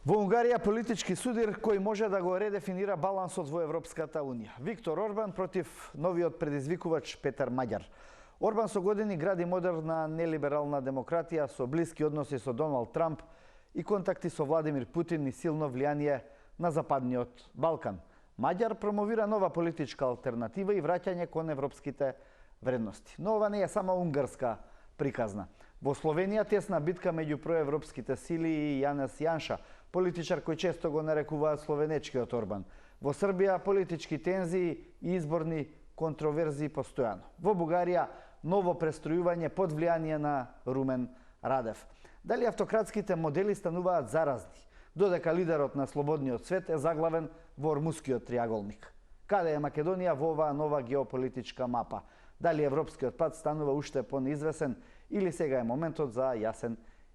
Во Унгарија политички судир кој може да го редефинира балансот во Европската Унија. Виктор Орбан против новиот предизвикувач Петер Маѓар. Орбан со години гради модерна нелиберална демократија со блиски односи со Доналд Трамп и контакти со Владимир Путин и силно влијание на Западниот Балкан. Маѓар промовира нова политичка алтернатива и враќање кон европските вредности. Но ова не е само унгарска приказна. Во Словенија тесна битка меѓу проевропските сили и Јанес Јанша, политичар кој често го нарекуваат словенечкиот Орбан. Во Србија политички тензии и изборни контроверзии постојано. Во Бугарија ново престројување под влијание на Румен Радев. Дали автократските модели стануваат заразни, додека лидерот на слободниот свет е заглавен во Ормускиот триаголник? Каде е Македонија во оваа нова геополитичка мапа? Дали европскиот пат станува уште понеизвесен или сега е моментот за јасен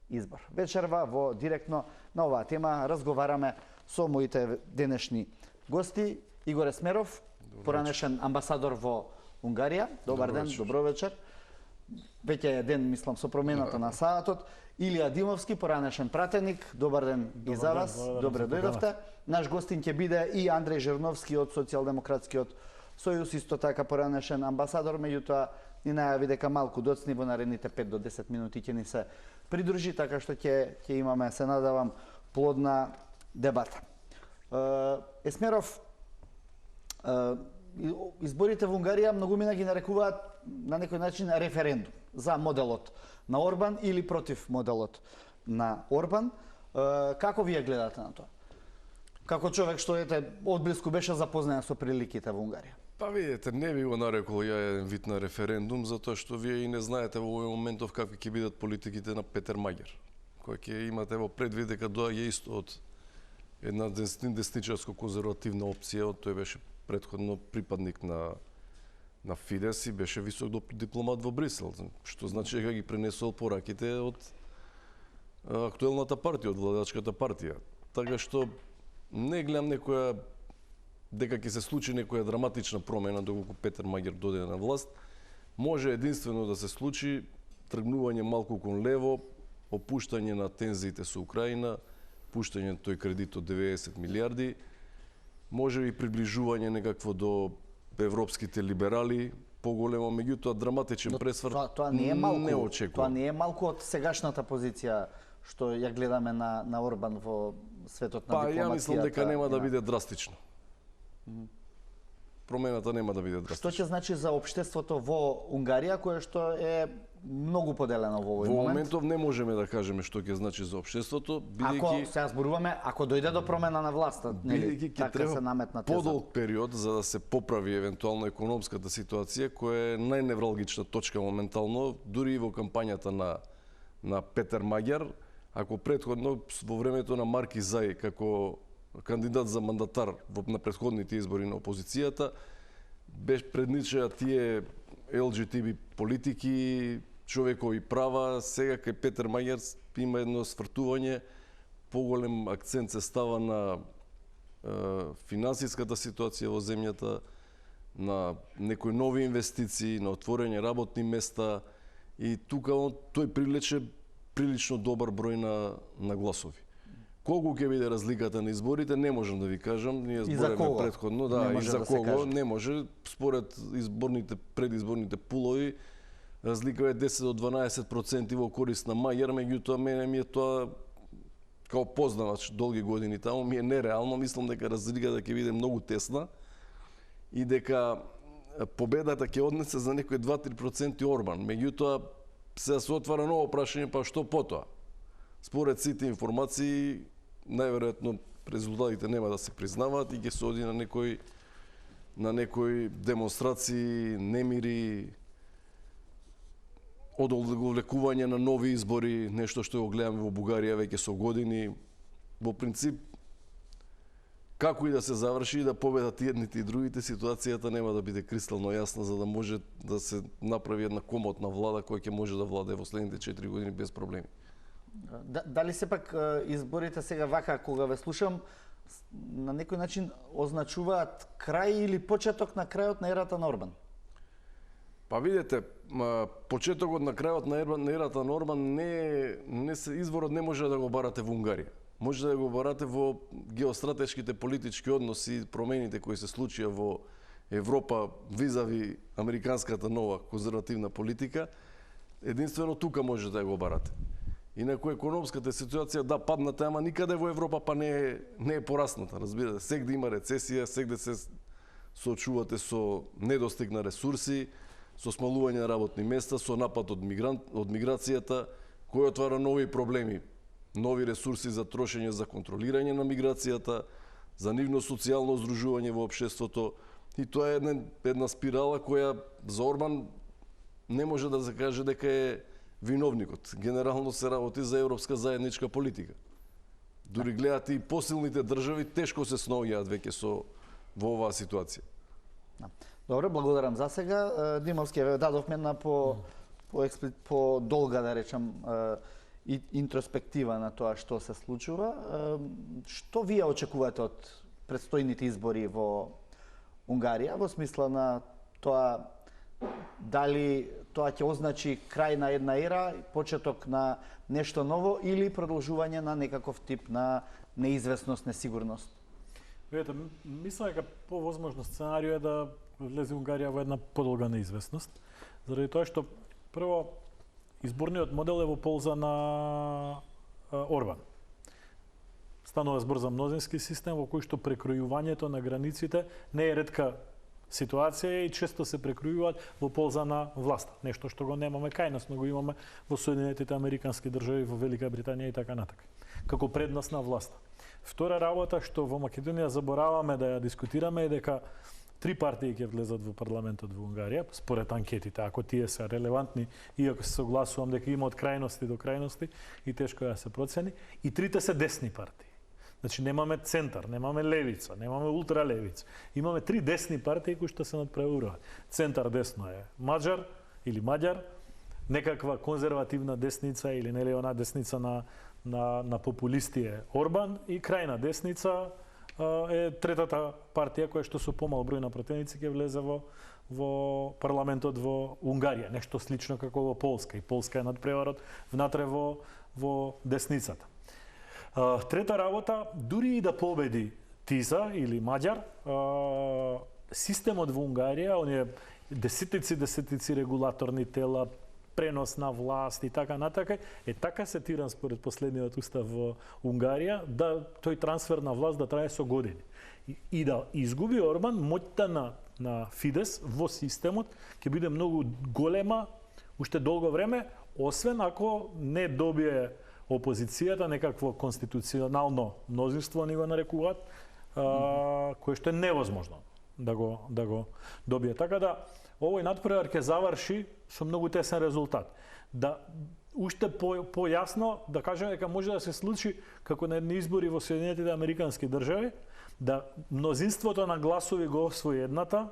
избор? Вечерва во Директно на оваа тема разговараме со моите денешни гости. Игор Есмеров, поранешен амбасадор во Унгарија. Добар ден, добро вечер. Веќе е ден, мислам, со промената на саатот. Илија Димовски, поранешен пратеник. Добар ден и за вас. Добре дојдовте. Наш гостин ќе биде и Андреј Жирновски од Социјалдемократскиот Сојуз, исто така поранешен амбасадор, меѓутоа ни најави дека малку доцни во наредните 5 до 10 минути ќе ни се придружи, така што ќе имаме, се надавам, плодна дебата. Есмеров, изборите во Унгарија многумина ги нарекуваат на некој начин референдум за моделот на Орбан или против моделот на Орбан. Како вие гледате на тоа? Како човек што одблиску беше запознаен со приликите во Унгарија? Па видите, не би го нарекол ја еден вид на референдум, затоа што вие и не знаете во овој моментов какви ќе бидат политиките на Петер Маѓар, кој ќе имате во предвид дека доаѓа исто од една десничарско-конзервативна опција, тој беше претходно припадник на Фидес и беше висок дипломат во Брисел, што значи дека ги пренесол пораките од актуелната партија, од владачката партија. Така што не гледам дека ќе се случи некоја драматична промена доколку Петер Маѓар дојде на власт. Може единствено да се случи тргнување малку кон лево, опуштање на тензиите со Украина, пуштање на тој кредит од 90 милиарди, може и приближување некакво до европските либерали, поголемо, меѓутоа драматичен пресврт тоа не е малку, не очекувам. Тоа не е малку од сегашната позиција што ја гледаме на Орбан во светот на дипломацијата. Па ја мислам дека нема да биде драстично. Промената нема да биде драстична. Што ќе значи за општеството во Унгарија, кое што е многу поделено во овој момент? Во моментов не можеме да кажеме што ќе значи за општеството, бидејќи сега зборуваме ако дојде до промена на власта, нели? Така се наметна теза. Подолг период за да се поправи евентуално економската ситуација, која е најневралгична точка моментално, дури и во кампањата на Петер Маѓар, ако претходно во времето на Марки Зај како кандидат за мандатар на претходните избори на опозицијата, беше предничеа тие ЛГТБ политики, човекови права. Сега кај Петер Маѓар има едно свртување, поголем акцент се става на финансиската ситуација во земјата, на некои нови инвестиции, на отворење работни места и тука тој привлече прилично добар број на гласови. Колку ќе биде разликата на изборите, не можам да ви кажам. Ние збореме претходно, и за кого не може. Според предизборните пулови, разлика е 10 до 12% во корист на Маѓар, меѓутоа мене ми е тоа као познавач долги години таму, ми е нереално. Мислам дека разликата ќе биде многу тесна и дека победата ќе однесе за некои 2-3% Орбан. Меѓутоа се отвара ново прашање, па што потоа? Според сите информации, најверојатно резултатите нема да се признаваат и ќе се оди на некои демонстрации, немири, одвлекување на нови избори, нешто што го гледаме во Бугарија веќе со години. Во принцип, како и да се заврши и да победат и едните и другите, ситуацијата нема да биде кристално јасна за да може да се направи една комотна влада која ќе може да владее во следните 4 години без проблеми. Дали сепак изборите сега вака, кога ве слушам, на некој начин означуваат крај или почеток на крајот на ерата на Орбан? Па видете, почетокот на крајот на ерата на Орбан изборот не може да го барате во Унгарија. може да го барате во геостратешките политички односи, промените кои се случија во Европа визави американската нова конзервативна политика, единствено тука може да го барате. Инаку економската ситуација, да, падната, ама никаде во Европа па не е порасната, разбирате. Сегде има рецесија, сегде се соочувате со недостиг на ресурси, со смалување на работни места, со напад од миграцијата, кој отвара нови проблеми, нови ресурси за трошење за контролирање на миграцијата, за нивно социјално здружување во општеството. И тоа е една спирала која за Орбан не може да се каже дека е виновникот. Генерално се работи за европска заедничка политика. Дури гледате и посилните држави тешко се снаоѓаат веќе во оваа ситуација. Добре, благодарам за сега. Димовски, дадовме на по долга, да речам, интроспектива на тоа што се случува. Што вие очекувате од предстојните избори во Унгарија, во смисла на тоа дали тоа ќе означи крај на една ера, почеток на нешто ново или продолжување на некаков тип на неизвестност, несигурност? Видете, мислам дека повозможно сценарио е да влезе Унгарија во една подолга неизвестност, заради тоа што прво изборниот модел е во полза на Орбан. Станува збор за мнозински систем во кој што прекројувањето на границите не е ретка ситуација и често се прекројуваат во полза на власта. Нешто што го немаме кај нас, но го имаме во Соединетите Американски држави, во Велика Британија и така натака. Како предност на власта. Втора работа што во Македонија забораваме да ја дискутираме е дека 3 партии ќе влезат во парламентот во Унгарија, според анкетите, ако тие се релевантни, иако се согласувам дека има од крајности до крајности и тешко е да се процени, и трите се десни партии. Значи немаме центар, немаме левица, немаме ултралевица. Имаме 3 десни партии кои што се надпреваруваат. Центар десно е Маđар или Маđар, некаква конзервативна десница или нели она десница на популисти е Орбан и крајна десница е третата партија која што со помал број на противници ќе влезе во парламентот во Унгарија, нешто слично како во Полска, и Полска е надпреварот внатре во десницата. Трета работа, дури и да победи Тиза или Маđар, системот во Унгарија, оние десетици регулаторни тела, пренос на власт и така натака, е така сетиран според последниот устав во Унгарија, да тој трансфер на власт да трае со години. И да изгуби Орбан, моќта на Фидес во системот ќе биде многу голема уште долго време, освен ако не добие опозицијата некакво конституционално мнозинство, ни го нарекуваат, кое што е невозможно да го добие. Така да овој надпревар ќе заврши со многу тесен резултат. Да уште појасно да кажеме дека може да се случи како на едни избори во Соединетите Американски држави, да мнозинството на гласови го освои едната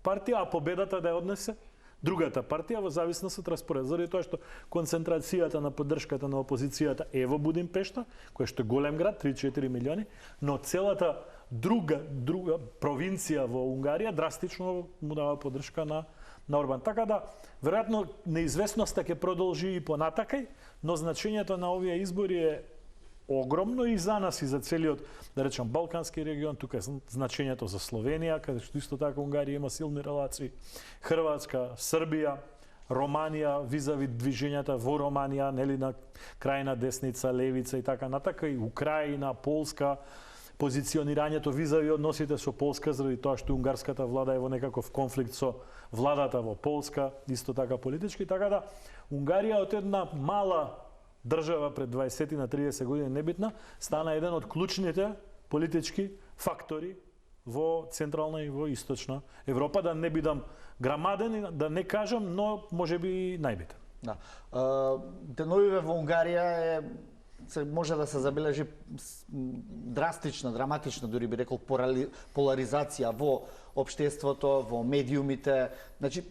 партија, а победата да ја однесе другата партија во зависност од распоред. Заради тоа што концентрацијата на поддршката на опозицијата е во Будимпешта, кој што е голем град, 3-4 милиони, но целата друга провинција во Унгарија драстично му дава поддршка на Орбан. Така да, веројатно, неизвестноста ќе продолжи и понатакај, но значењето на овие избори е огромно и за нас и за целиот, да речем, Балкански регион, тука е значењето за Словенија, каде што исто така Унгарија има силни релации, Хрватска, Србија, Романија, визави движењата во Романија, нели на крајна десница, левица и така натака, и Украина, Полска, позиционирањето визави односите со Полска, заради тоа што унгарската влада е во некаков конфликт со владата во Полска, исто така политички, така да Унгарија од една мала држава пред 20 на 30 години небитна, стана еден од клучните политички фактори во Централна и во Источна Европа, да не бидам грамаден, да не кажам, но можеби и најбитен. Да. Деновиве во Унгарија може да се забележи драстична, драматична, дури би рекол, поларизација во општеството, во медиумите. Значи,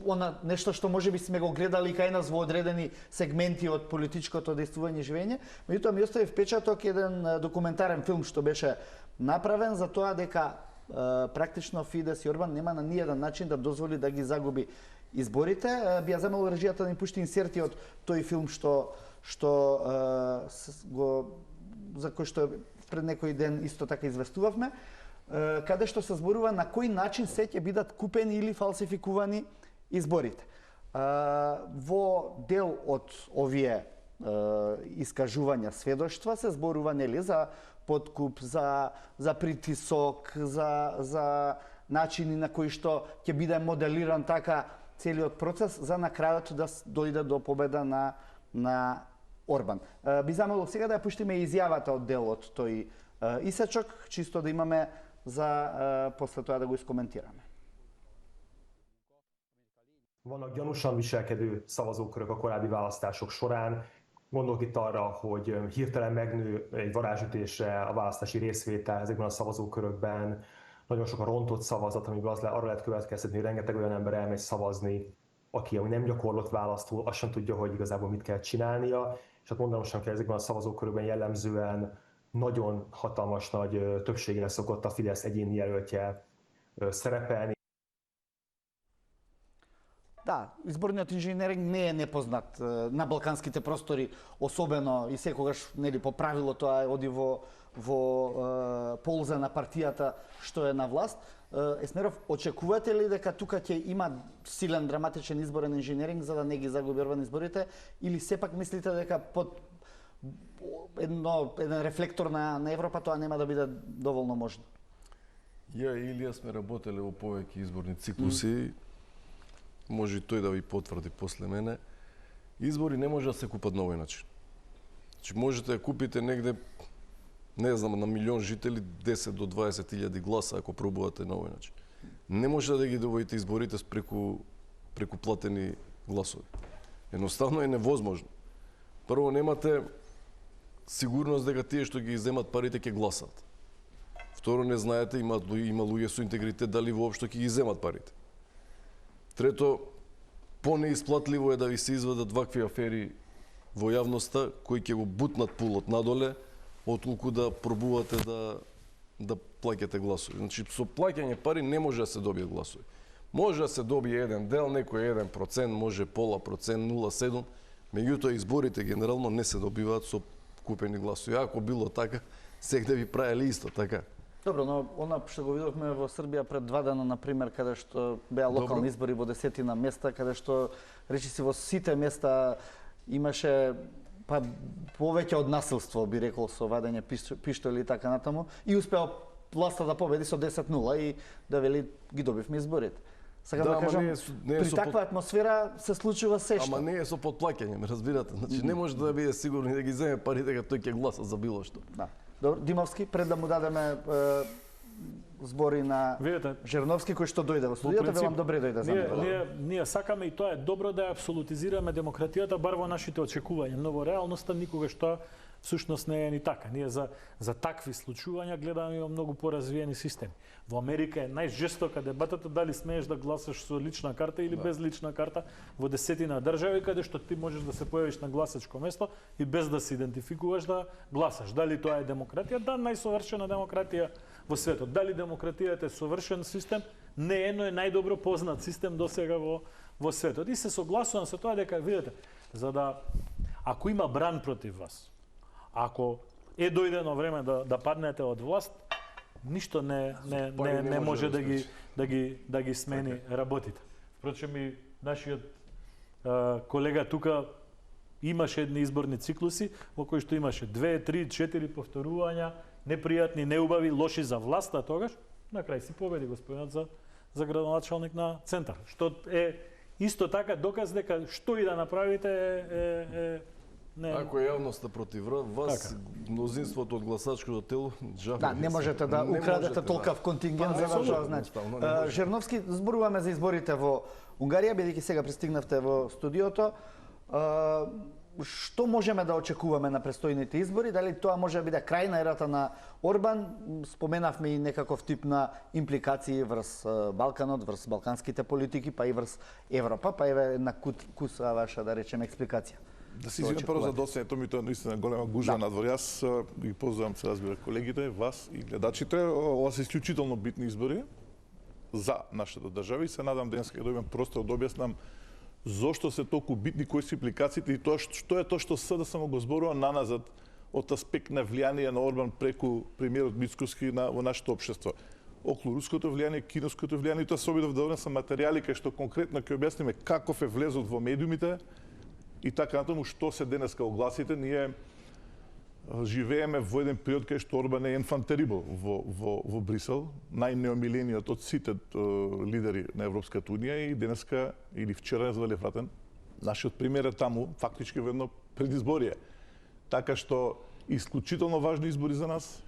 нешто што можеби сме го гледали кај нас во одредени сегменти од политичкото дејствување и живење. Меѓутоа ми остави впечаток еден документарен филм што беше направен за тоа дека практично Фидес и Орбан нема на ниеден начин да дозволи да ги загуби изборите. Би ја земало режијата да ни пушти инсерти од тој филм што за кој што пред некој ден исто така известувавме, каде што се зборува на кој начин се ќе бидат купени или фалсификувани изборите. Во дел од овие искажувања, сведоштва се зборува нели за подкуп, за притисок, за начини на кои што ќе биде моделиран така целиот процес за на крајот да дојде до победа на Орбан. Би замолил сега да ја пуштиме изјавата од делот тој исечок, чисто да имаме за после тоа да го искоментираме. Vannak gyanúsan viselkedő szavazókörök a korábbi választások során. Gondolok itt arra, hogy hirtelen megnő egy varázsütésre a választási részvétel ezekben a szavazókörökben. Nagyon sok a rontott szavazat, amiből arra lehet következtetni, hogy rengeteg olyan ember elmegy szavazni, aki nem gyakorlott választó, azt sem tudja, hogy igazából mit kell csinálnia. És hát mondanom sem kell, ezekben a szavazókörökben jellemzően nagyon hatalmas nagy többségre szokott a Fidesz egyéni jelöltje szerepelni. Да, изборниот инженеринг не е непознат на балканските простори, особено и секогаш нели по правило тоа оди во полза на партијата што е на власт. Есмеров, очекувате ли дека тука ќе има силен драматичен изборен инженеринг за да не ги загуби Орбан изборите, или сепак мислите дека под еден рефлектор на Европа тоа нема да биде доволно можно? Ја и Илија сме работеле во повеќе изборни циклуси. Може и тој да ви потврди после мене. Избори не може да се купат на овој начин. Значи можете да купите негде, не знам, на милион жители 10 до 20.000 гласа ако пробувате на овој начин. Не може да ги доводите изборите преку платени гласови. Едноставно е невозможно. Прво, немате сигурност дека тие што ги земат парите ќе гласат. Второ, не знаете има луѓе со интегритет дали воопшто ќе ги земат парите. Трето, понеисплатливо е да ви се изведат вакви афери во јавноста кои ќе го бутнат пулот надоле, отколку да пробувате да плаќате гласови. Значи, со плаќање пари не може да се добијат гласови. Може да се добие еден дел, некој 1%, може пола процент, 0,7%, меѓутоа изборите генерално не се добиваат со купени гласови. Ако било така, сегде би правеле исто така. Добро, но она што го видовме во Србија пред 2 дена, например, каде што беа локални избори во 10 места, каде што речиси во сите места имаше па повеќе од насилство, би рекол, со вадење пиштоли и така натаму, и успеа власта да победи со 10-0 и да вели ги добивме изборите. Сега да кажам, при таква атмосфера се случува се што. Ама не е со подплаќање, ме разбирате. Значи не може да биде сигурни да ги земе парите дека тој ќе гласа за било што. Да. Добро, Димовски, пред да му дадеме збори на Жерновски кој што дојде во студиото, велам добре дојде за него. Ние сакаме и тоа е добро да абсолютизираме демократијата бар во нашите очекувања, но во реалноста никогаш тоа всушност не е ни така. Ние за такви случувања гледаме во многу поразвиени системи. Во Америка е најжестока дебатата дали смееш да гласаш со лична карта или без лична карта во 10 држави каде што ти можеш да се појавиш на гласачко место и без да се идентификуваш да гласаш. Дали тоа е демократија? Да, најсовршена демократија во светот. Дали демократијата е совршен систем? Не е, но е најдобро познат систем досега во светот. И се согласувам со тоа дека видите, за да ако има бран против вас, ако е дојдено време да паднете од власт, ништо не може да ги смени работите. Впрочем и нашиот колега тука имаше едни изборни циклуси во кои што имаше 2, 3, 4 повторувања, непријатни, неубави, лоши за власта тогаш, на крај си победи господинот за градоначалник на Центар. Што е исто така доказ дека што и да направите не. Ако е јавноста против вас, така, мнозинството од гласачкото тело, жаф. Да, не можете да украдете толков контингент за да значи. Жерновски, зборуваме за изборите во Унгарија, бидејќи сега пристигнавте во студиото. Што можеме да очекуваме на престојните избори? Дали тоа може да биде крај на ерата на Орбан? Споменавме и некаков тип на импликации врз Балканот, врз балканските политики, па и врз Европа, па еве една куса ваша, да речеме, експликација. Да се извинам прво за досењето ми, тоа е наистина голема гужва надвор. Јас ги поздравам, се разбира, колегите, вас и гледачите. Ова се исклучително битни избори за нашата држава и се надам денес ќе добиам простор да објаснам зошто се толку битни, кои се импликациите и тоа што е тоа што СДСМ го зборува наназад од аспект на влијание на Орбан преку премиерот Мицкоски во нашето општество. Околу руското влијание, кинеското влијание, и тоа се обидов да донесам материјали кај што конкретно ќе објасниме каков е влезот во медиумите и така натаму што се денеска огласите. Ние живееме во еден период кај што Орбан е enfant terrible во Брисел, најнеомилениот од сите лидери на Европската унија, и денеска или вчера за вратен, нашиот премиер е таму фактички во едно предизборие. Така што исклучително важни избори за нас.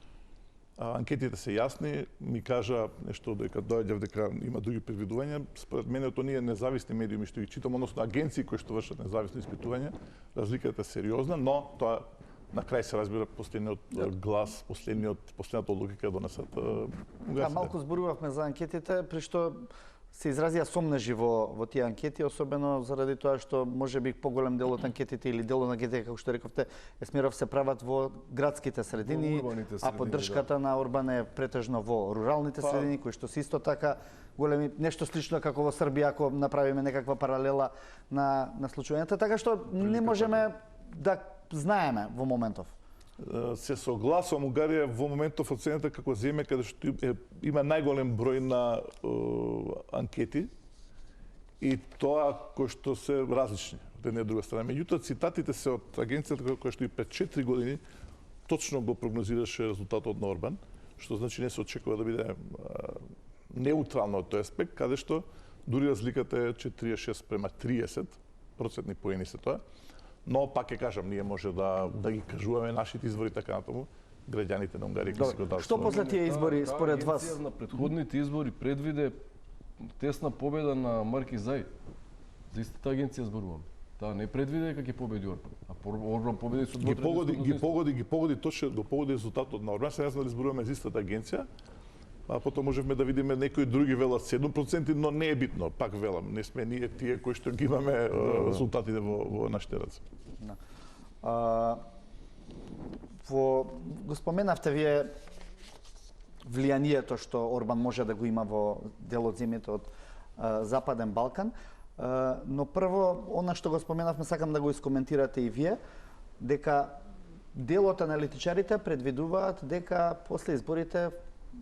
Анкетите се јасни, ми кажа нешто дека доаѓав дека има други предвидувања. Според мене од оние независни медиуми што ги читам, односно агенции кои што вршат независни испитувања, разликата е сериозна, но тоа на крај се разбира последниот глас, последната одлука ќе донесат унгарците. Малку зборувавме за анкетите, при што се изразија сомнежи во тие анкети, особено заради тоа што можеби поголем дел од анкетите или дел од анкетите, како што рековте, Есмиров, се прават во градските средини, а поддршката на Орбан е претежно во руралните средини, кои што се исто така големи, нешто слично како во Србија, ако направиме некаква паралела на случајата, така што не можеме да знаеме во моментов. Се согласувам, Унгарија во моментов оценета како земја каде што има најголем број на анкети и тоа кои што се различни од една и друга страна. Меѓутоа цитатите се од агенцијата која што и пред 4 години точно го прогнозираше резултатот на Орбан, што значи не се очекува да биде неутрално од тој аспект, каде што дури разликата е 46 према 30 процентни поени се тоа. Но пак ќе кажам, ние може да ги кажуваме нашите извори така натаму, граѓаните на Унгарија ќе си го дадат. Што после тие избори според вас? На претходните избори предвиде тесна победа на Марки Зај. За истата агенција зборувам. Таа не предвиде дека ќе победи Орбан. А Орбан победи со ги погоди точно го погоди резултатот на Орбан. Се не знам дали зборуваме за истата агенција. А потом можевме да видиме некои други велат 7%, но не е битно, пак велам, не сме ние тие кои што ги имаме резултатите во нашите раце. Го споменавте вие влијанието што Орбан може да го има во дел од земјите од Западен Балкан, но прво, она што го споменавме, сакам да го искоментирате и вие, дека дел од аналитичарите предвидуваат дека после изборите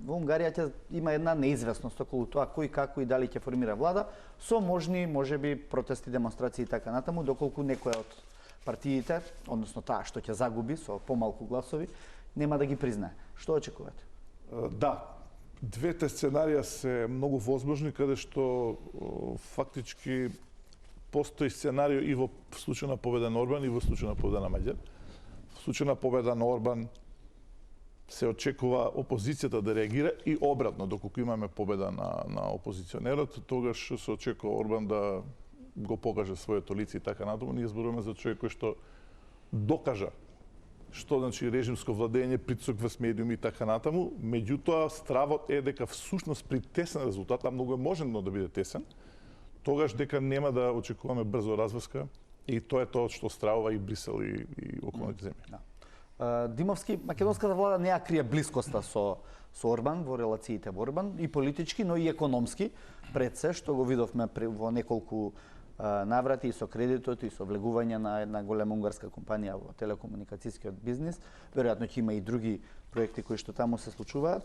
во Унгарија ќе има една неизвестност околу тоа кој, како и дали ќе формира влада, со можеби протести, демонстрации и така натаму, доколку некоја од партиите, односно таа што ќе загуби со помалку гласови, нема да ги признае. Што очекувате? Да, двете сценарија се многу возможни, каде што фактички постои сценарио и во случај на победа на Орбан и во случај на победа на Маѓар. В случај на победа на Орбан се очекува опозицијата да реагира и обратно, доколку имаме победа на опозиционерот, тогаш се очекува Орбан да го покаже своето лице и така натаму. Ние зборуваме за човек кој што докажа што значи режимско владење, притисок во медиуми и така натаму. Меѓутоа стравот е дека всушност при тесен резултат, а многу е можено да биде тесен, тогаш дека нема да очекуваме брзо разврска и тоа е тоа што стравува и Брисел и околните земји. Димовски, македонската влада не ја крие блискоста со Орбан во релациите во Орбан, и политички, но и економски, пред се, што го видовме во неколку наврати и со кредитот и со влегување на една голема унгарска компанија во телекомуникацијскиот бизнис. Веројатно ќе има и други проекти кои што таму се случуваат.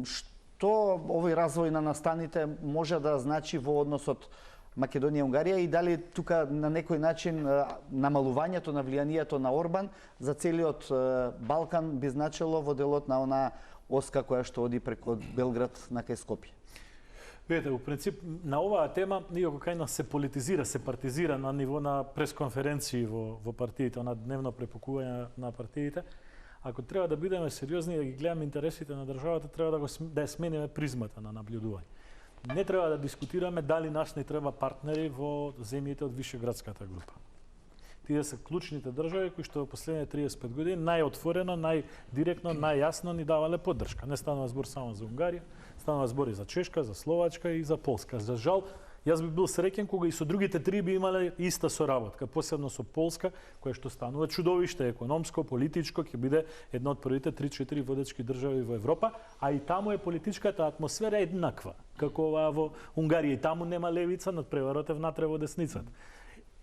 Што овој развој на настаните може да значи во односот Македонија и Унгарија, и дали тука на некој начин намалувањето на влијанието на Орбан за целиот Балкан би значило во делот на она оска која што оди преку Белград на кај Скопје? Видете, у принцип на оваа тема иако кај нас се политизира, се партизира на ниво на пресконференции во партиите, на дневно препукување на партиите, ако треба да бидеме сериозни и да ги гледаме интересите на државата, треба да ја смениме призмата на наблюдување. Не треба да дискутираме дали нас не треба партнери во земјите од Вишеградската група. Тие се клучните држави кои што во последните 35 години најотворено, најдиректно, најјасно ни давале поддршка. Не станува збор само за Унгарија, станува збор и за Чешка, за Словачка и за Полска. За жал, јас би бил среќен кога и со другите три би имале иста соработка, посебно со Полска, која што станува чудовиште економско, политичко, ќе биде една од првите 3-4 водечки држави во Европа, а и таму е политичката атмосфера еднаква, како оваа во Унгарија. И таму нема левица, надпреварот е внатре во десницата.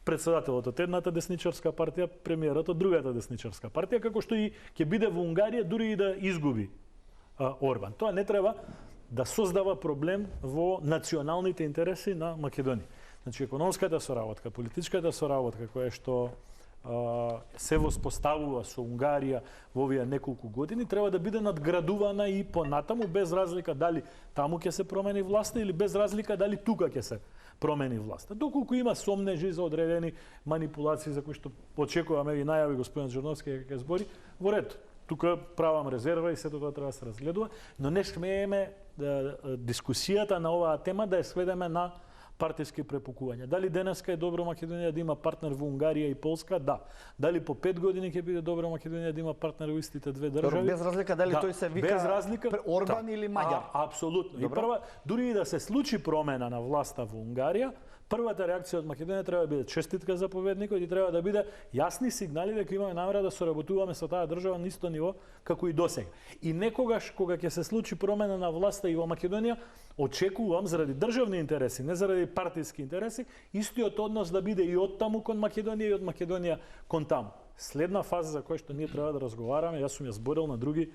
председателот од едната десничарска партија, премиерот од другата десничарска партија, како што и ќе биде во Унгарија дури и да изгуби Орбан. Тоа не треба да создава проблем во националните интереси на Македонија. Значи, економската соработка, политичката соработка која што се воспоставува со Унгарија во овие неколку години, треба да биде надградувана и понатаму, без разлика дали таму ќе се промени власта или без разлика дали тука ќе се промени власта. Доколку има сомнежи за одредени манипулации за кои што очекуваме и најави господин Джорновски ќе збори, во ред. Тука правам резерва и сето тоа треба да се разгледува, но не смееме дискусијата на оваа тема да ја сведеме на партиски препукувања. Дали денеска е добро Македонија да има партнер во Унгарија и Полска? Да. Дали по 5 години ќе биде добро Македонија да има партнер во истите две држави? Без разлика дали тој се вика без разлика, Орбан или Маѓар. Апсолутно. И прва, дури и да се случи промена на власта во Унгарија, првата реакција од Македонија треба да биде честитка за победникот и треба да биде јасни сигнали дека имаме намера да соработуваме со таа држава на исто ниво како и досега. И некогаш кога ќе се случи промена на власта и во Македонија, очекувам заради државни интереси, не заради партиски интереси, истиот однос да биде и од таму кон Македонија и од Македонија кон таму. Следна фаза за која што ние треба да разговараме, јас сум ја зборил на други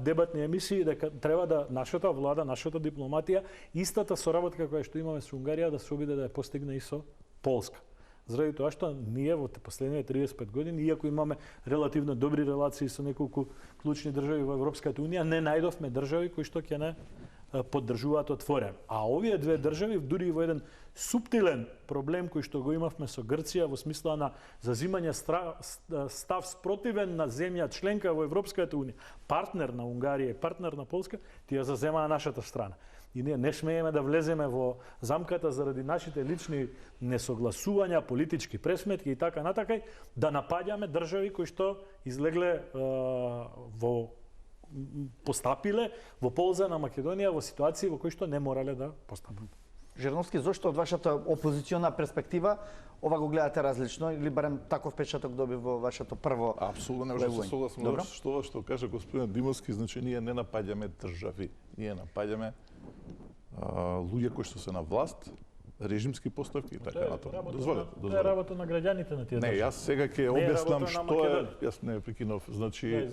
дебатни емисии, дека треба да нашата влада, нашата дипломатија, истата соработка која што имаме со Унгарија да се обиде да ја постигне и со Полска. Заради тоа што ние во последните 35 години, иако имаме релативно добри релации со неколку клучни држави во Европската унија, не најдовме држави кои што ќе не поддржуваат отворен. А овие две држави, дури во еден суптилен проблем кој што го имавме со Грција во смисла на зазимање став спротивен на земја членка во Европската унија, партнер на Унгарија и партнер на Полска, тие заземаа нашата страна. И ние не смееме да влеземе во замката заради нашите лични несогласувања, политички пресметки и така натака, да напаѓаме држави кои што излегле постапиле во полза на Македонија во ситуации во кои што не морале да постапат. Жерновски, зошто од вашата опозициона перспектива ова го гледате различно или барем таков впечаток доби во вашето прво? Апсолутно не можам да се согласам што кажа господин Димовски, значи ние не напаѓаме држави, ние напаѓаме луѓе кои што се на власт, режимски поставки и така натаму. Дозволете. Тоа е работа на граѓаните на тие држави. Не, јас сега ќе објаснам што е, јас не прекинав, значи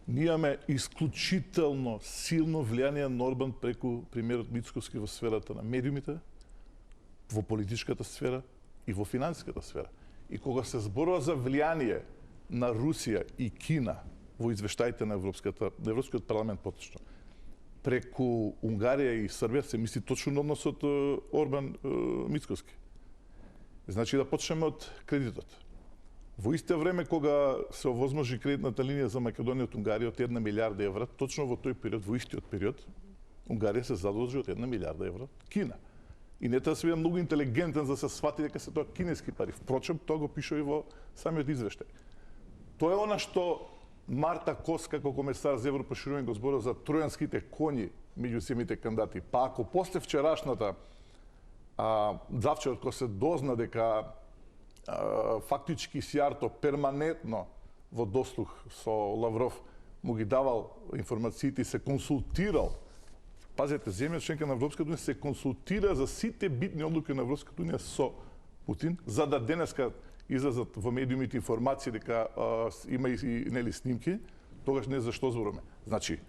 ние имаме исклучително силно влијание на Орбан преку премиерот Мицковски во сферата на медиумите, во политичката сфера и во финансиската сфера. И кога се зборува за влијание на Русија и Кина во извештаите на Европскиот парламент поточно, преку Унгарија и Србија се мисли точно на односот Орбан-Мицковски. Значи да почнеме од кредитот. Во исто време кога се овозможи кредитната линија за Македонија од Унгарија од 1 милиарда евра, точно во тој период, во истиот период, Унгарија се задолжи од 1 милиарда евра од Кина. И не треба да се биде многу интелигентен за да се свати дека се тоа кинески пари. Впрочем, тоа го пишува и во самиот извештај. Тоа е она што Марта Кос, како комесар за европроширување, го зборува за тројанските коњи меѓу самите кандидати. Па ако после вчерашната завчерот кога се дозна дека фактички Сијарто перманентно во дослух со Лавров му ги давал информациите и се консултирал. Пазете, земја членка на Европската унија се консултира за сите битни одлуки на Европската унија со Путин, за да денеска излезат во медиумите информации дека има и нели снимки, тогаш не за што зборуваме. Значи,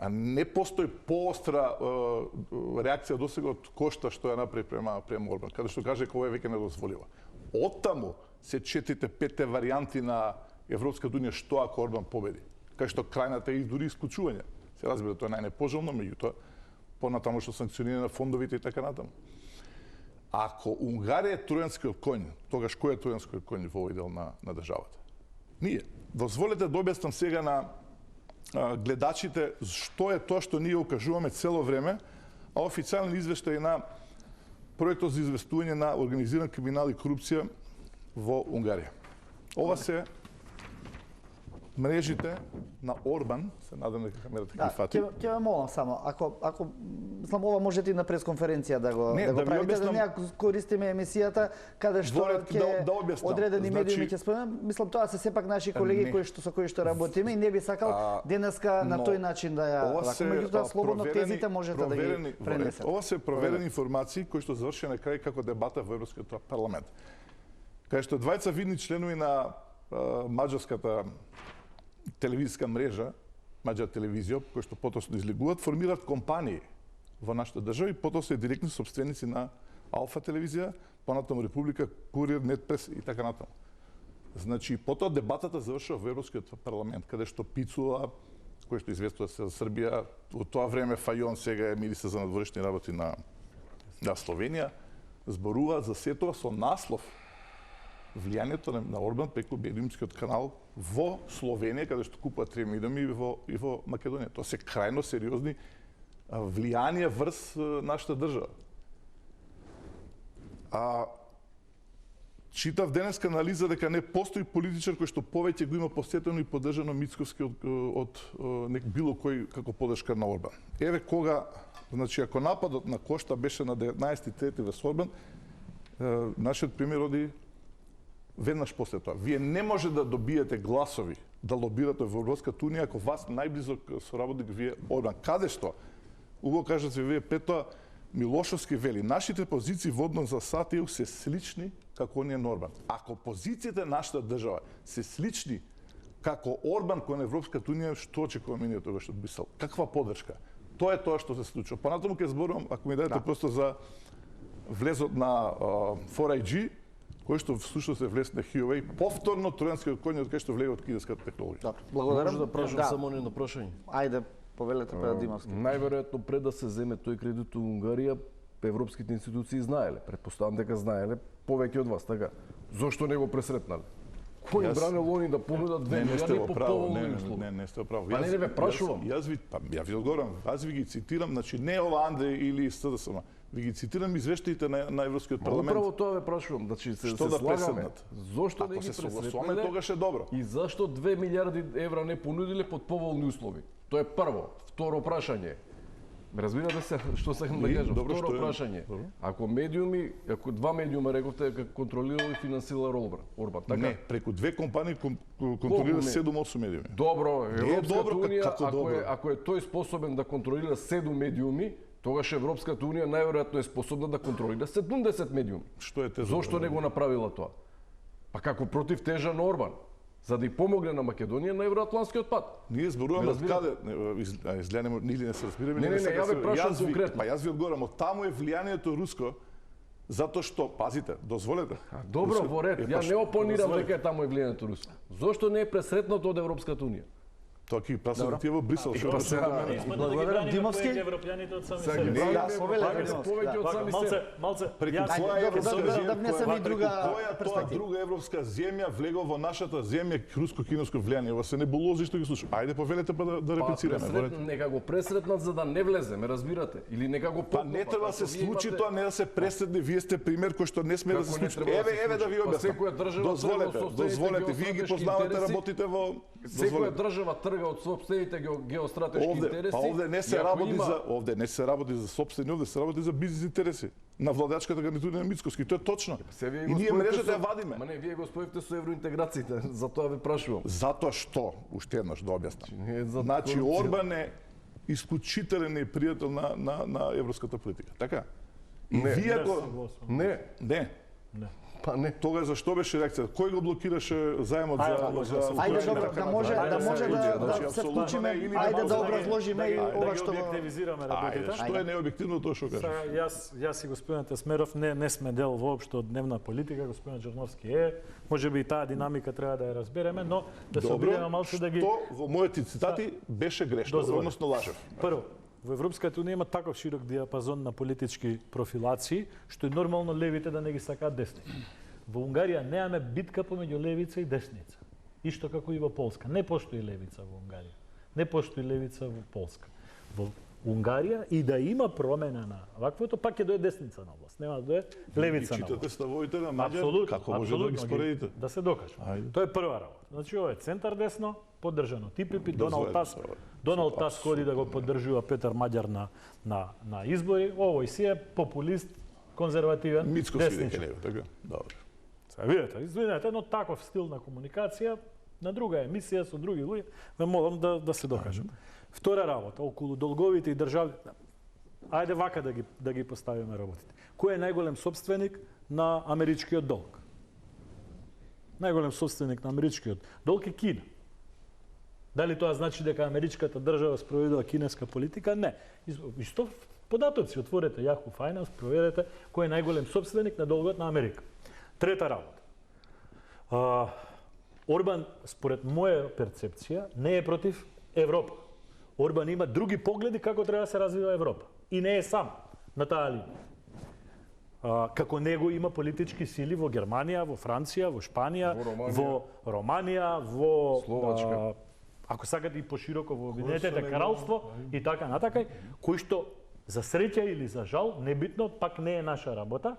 не постои поостра реакција досега од Кошта што ја направи према Орбан, каде што каже дека ова веќе не дозволива. Оттаму се 4-5 варијанти на Европската унија што ако Орбан победи. Кај што крајната е и дури исклучување. Се разбира, тоа е најнепожелно, меѓутоа понатаму што санкционира на фондовите и така натаму. Ако Унгарија е тројанскиот конј, тогаш кој е тројанскиот конј во овој дел на државата? Ние. Дозволете да објаснам сега на гледачите што е тоа што ние укажуваме цело време, а официјален извештај на проектот за известување на организиран криминал и корупција во Унгарија. Ова се мрежите на Орбан, се надам дека камерата ќе ги фати. Ќе ве молам само, ако мислам ова можете и на пресконференција да го Не, да ви правите, објаснам- да не ја користиме емисијата каде што Дворед, ќе да објаснам. одредени Значи- медиуми ќе споменам. Мислам тоа се сепак наши колеги Не. со кои што работиме и не би сакал денеска на но тој начин да ја ова вака, се, меѓутоа слободно проверени- тезите можете да ги проверени- пренесете. Ова се проверени информации кои што завршија на крај како дебата во Европскиот парламент. Кај што двајца видни членови на маđарската телевизиска мрежа, Маđар телевизија, кои што потосно излегуваат, формираат компании во нашата држава и потоа се директни собственици на Алфа телевизија, понатаму Република, Курир, Нетпрес и така натаму. Значи, потоа дебатата завршува во Европскиот парламент, каде што Пицула, кој што известува се за Србија, во тоа време Фајон сега е министер за надворешни работи на Словенија, зборува за сето со наслов влијанието на Орбан преку медиумскиот канал во Словенија, каде што купува 3 медиуми и во Македонија. Тоа се крајно сериозни влијанија врз нашата држава. Читав денеска анализа дека не постои политичар кој што повеќе го има посетено и поддржано Мицковски од било кој како поддршка на Орбан. Еве кога, значи ако нападот на Кошта беше на 19.3 во Орбан, нашиот премиер оди веднаш после тоа. Вие не може да добиете гласови да лобирате во Европската унија ако вас најблизок соработник вие Орбан. Каде што? Убаво кажате вие пред тоа Милошовски вели, нашите позиции во однос за САД и ЕУ се слични како оние на Орбан. Ако позициите на нашата држава се слични како Орбан кон Европската унија, што очекуваме ние тогаш од Брисел? Каква поддршка? Тоа е тоа што се случува. Понатаму ќе зборувам, ако ми дадете просто за влезот на 4IG, кој што всушност е влез на Huawei, повторно тројанскиот коњ од кај што влезе од кинеската технологија. Добро, благодарам. Може да прашам само едно прашање. Ајде, повелете пред Димовски. Најверојатно пред да се земе тој кредит у Унгарија, европските институции знаеле, претпоставам дека знаеле повеќе од вас, така. Зошто не го пресретнале? Кој бранел они да понудат 2 милиарди по поволни услови? Не сте право. Па не ве прашувам. Ја ви одговорам, аз ви ги цитирам, значи не ова Андреј или СДСМ. Ви ги цитирам извештаите на Европскиот парламент. Управо тоа ве прашувам, значи се Што да слагаме. пресетнат? Зошто не Ако ги се согласуваме, пресретнале? тогаш е добро. И зашто 2 милиарди евра не понудиле под поволни услови? Тоа е прво. Второ прашање. Ме разбирате се што сакам да кажам? Добро, Второ што е? прашање. Добро. Ако два медиума рековте дека контролирал и финансирал Орбан, така? Не, преку две компании контролира 7-8 медиуми. Добро, Европската добро, унија, како добро? ако е тој способен да контролира 7 медиуми, тогаш Европската унија најверојатно е способна да контролира 70 медиуми. Што е теза? Зошто не го направила тоа? Па како против тежа на Орбан, за да и помогне на Македонија на евроатланскиот пат. Ние зборуваме од разбирате? каде, изгледаме, или не се разбираме. Не, ја ве прашам конкретно. Па јас ви одговорам, од таму е влијанието руско, затоа што, пазите, дозволете. Добро, во ред, ја не опонирам дозволете. дека е таму е влијанието руско. Зошто не е пресретнато од Европската унија? Тоа ќе прасат тие во Брисел, што па се сега, до мене. Испадна да ги Благодарам, браниме Димовски. повеќе европјаните од сами Сега себе. ги Не, браниме јас повелете, повеќе од Вака, сами малце, себе. малце, Преку јас- која Ајде, европска добро, земја, да внесеме и друга која тоа перспектива. друга европска земја влегол во нашата земја руско-кинеско влијание? Ова се небулози што ги слушам. Ајде повелете па да реплицираме. Во ред. Нека го пресретнат за да не влезе, ме разбирате? Или нека го Па не треба да се случи тоа, не да се пресредне. Вие сте пример кој што не сме да Како се не случи. треба да се Еве да случи? ви Па објаснам. секоја држава Дозволете, тргува од собствените дозволете. Вие ги геостратешки познавате, интереси. работите во Секоја дозволете. држава трга од собствените геостратешки Овде, интереси. па овде не се и ако работи има- за овде не се работи за сопствени, овде се работи за бизнис интереси на владачката гарнитура на Мицковски. Тоа е точно. Се вие И го ние споевте мрежата со- ја вадиме. Ма не, вие го споевте со евроинтеграциите, затоа ве прашувам. Затоа што, уште еднаш да објаснам. Не е за Значи корупција. Орбан е исклучителен непријател на европската политика. Така? И Не. вие Да, ако согласувам. не, Па не. тогаш зашто беше реакција? Кој го блокираше заемот Ајде, Ајде, добро, да може да се вклучиме, ајде да образложиме и ова да ги што објективизираме Ајде, работите. што е необјективно тоа што кажеш? Сега, јас и господинот Есмеров не сме дел воопшто од дневна политика, господинот Джорновски е. Може би и таа динамика треба да ја разбереме, но да се обидеме малку да ги... Што во моите цитати беше грешно, Дозволи. односно лажев. Прво, во Европската унија има таков широк диапазон на политички профилации, што е нормално левите да не ги сакаат десните. Во Унгарија немаме битка помеѓу левица и десница. Исто како и во Полска. Не постои левица во Унгарија. Не постои левица во Полска. Во Унгарија и да има промена на ваквото, пак ќе дое десница на власт, нема да дое левица на Читате власт. ставовите на Маѓар, Апсолутно, како може да ги споредите? Да се докаже. Ајде. Тоа е прва работа. Значи ова е центар десно, поддржано ТПП, Доналд Дозволено, Таск. Доналд Таск ходи да го поддржува Петар Маѓар на избори. Овој си е популист, конзервативен, Мицко си дека десничар. не е, така? Добро. Сега видите, извинете, но таков стил на комуникација на друга емисија со други луѓе, ве молам да се докажам. Втора работа, околу долговите и држави. Ајде вака да ги поставиме работите. Кој е најголем собственик на америчкиот долг? Најголем собственик на америчкиот долг е Кина. Дали тоа значи дека америчката држава спроведува кинеска политика? Не. Исто податоци, отворете Yahoo Finance, проверете кој е најголем собственик на долгот на Америка. Трета работа. Орбан, според моја перцепција, не е против Европа. Орбан има други погледи како треба да се развива Европа. И не е сам на таа линија. Како него има политички сили во Германија, во Франција, во Шпанија, во Романија, во Словачка. Ако сакате и пошироко во Обединетите кралство и така натака, кој што за среќа или за жал, небитно, пак не е наша работа,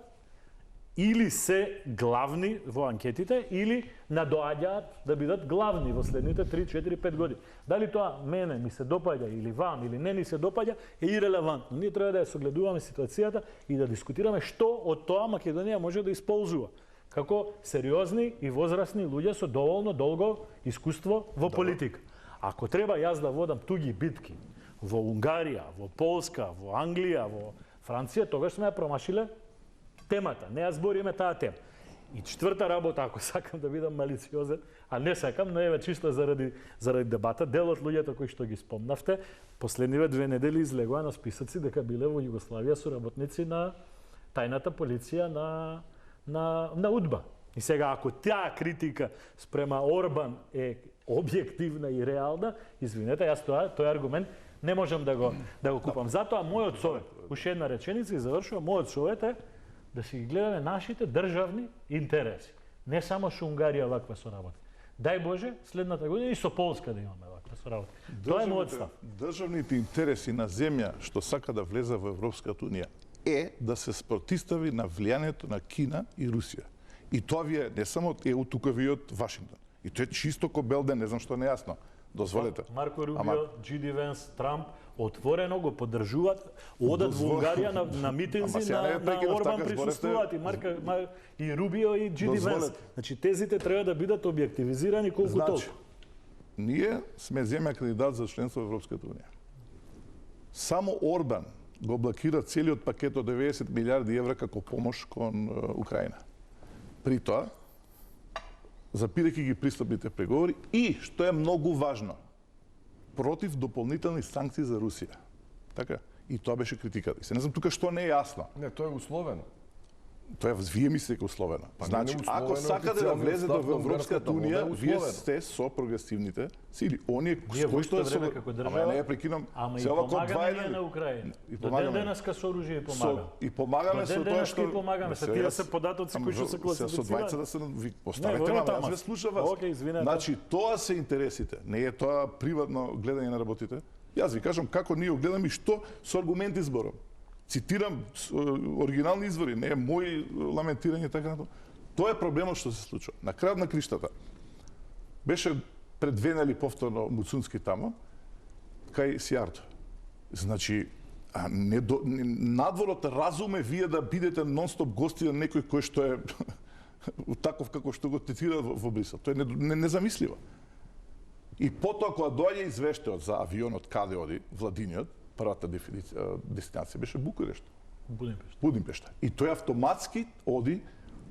или се главни во анкетите, или надоаѓаат да бидат главни во следните 3, 4, 5 години. Дали тоа мене ми се допаѓа или вам, или не ни се допаѓа, е ирелевантно. Ние треба да ја согледуваме ситуацијата и да дискутираме што од тоа Македонија може да исползува како сериозни и возрастни луѓе со доволно долго искуство во политика. Ако треба јас да водам туги битки во Унгарија, во Полска, во Англија, во Франција, тогаш сме ја промашиле темата, не ја збориме таа тема. И четврта работа, ако сакам да бидам малициозен, а не сакам, но еве чисто заради дебата, дел од луѓето кои што ги спомнавте, последниве 2 недели излегоа на списоци дека биле во Југославија соработници на тајната полиција на УДБА. И сега, ако таа критика спрема Орбан е објективна и реална, извинете, јас тој аргумент не можам да го купам. Затоа мојот совет, уште една реченица и завршувам, мојот совет е да си ги гледаме нашите државни интереси. Не само со Унгарија ваква соработа. Дај Боже, следната година и со Полска да имаме ваква соработа. Тоа е мојот став. Државните интереси на земја што сака да влезе во Европската унија е да се спротистави на влијанието на Кина и Русија. И тоа ви е не само од ЕУ, тука ви од Вашингтон. И тоа е чисто ко Белден, не знам што не е јасно. Дозволете. Марко Рубио, Джиди Венс, Трамп отворено го поддржуваат, одат во Унгарија на митинзи на Орбан присуствуваат и Рубио и Джиди Венс. Значи тезите треба да бидат објективизирани колку толку. Ние сме земја кандидат за членство во Европската унија. Само Орбан го блокира целиот пакет од 90 милиарди евра како помош кон Украина. При тоа, запирајќи ги пристапните преговори и, што е многу важно, против дополнителни санкции за Русија. Така? И тоа беше критиката. И се не знам тука што не е јасно. Не, тоа е условено. Тоа вие мислите дека условено. Значи, не ако условено сакате да влезете во Европската унија, влада е вие условено. сте со прогресивните сили. Оние Ние во кои исто што време како држава, ама не ја прекинам. ама и Се овако помагаме два ние на Украина. И До ден помагаме. денеска со оружје и помагаме. И помагаме До со ден тоа денеска што и помагаме. Се тие се податоци кои што се Со класифицираат. двајца да се ви Не, поставите, во ама ротама. јас ве слушам вас. Океј, извинете. Значи, тоа се интересите. Не е тоа приватно гледање на работите. Јас ви кажам како ние го гледаме и што со аргументи зборам. Цитирам оригинални извори, не е мои ламентирање така натаму. Тоа е проблемот што се случува. На крајот на криштата беше пред 2 недели повторно Муцунски тамо кај Сијарто. Значи, надворот разуме вие да бидете нон-стоп гости на некој кој што е таков како што го третира во Брисел. Тоа е незамисливо. И потоа кога доаѓа извештајот за авионот каде оди, Владиниот, првата дестинација беше Букурешт. Будимпешта. И тој автоматски оди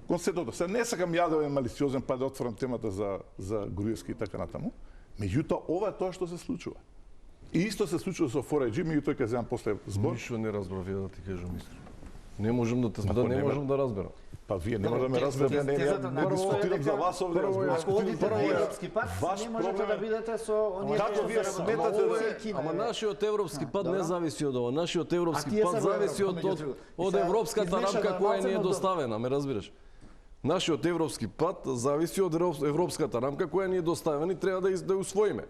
кон сето. Сега не сакам ја да бидам малициозен па да отворам темата за Груевски и така натаму. Меѓутоа ова е тоа што се случува. И исто се случува со 4G, меѓутоа ќе земам после збор. Ништо не разбрав ја да ти кажам искрено. Не можам да не можам да разберам. Па вие не може да ме разберете, не дискутирам за вас овде. Ако одите на европски пат, не можете да бидете со оние Како вие сметате Ама нашиот европски пат не зависи од ова. Нашиот европски тие пат се зависи во од Европа, од меѓутоа. европската Измешано рамка која ни е нацено до- доставена, ме разбираш? Нашиот европски пат зависи од европската рамка која ни е доставена и треба да ја усвоиме.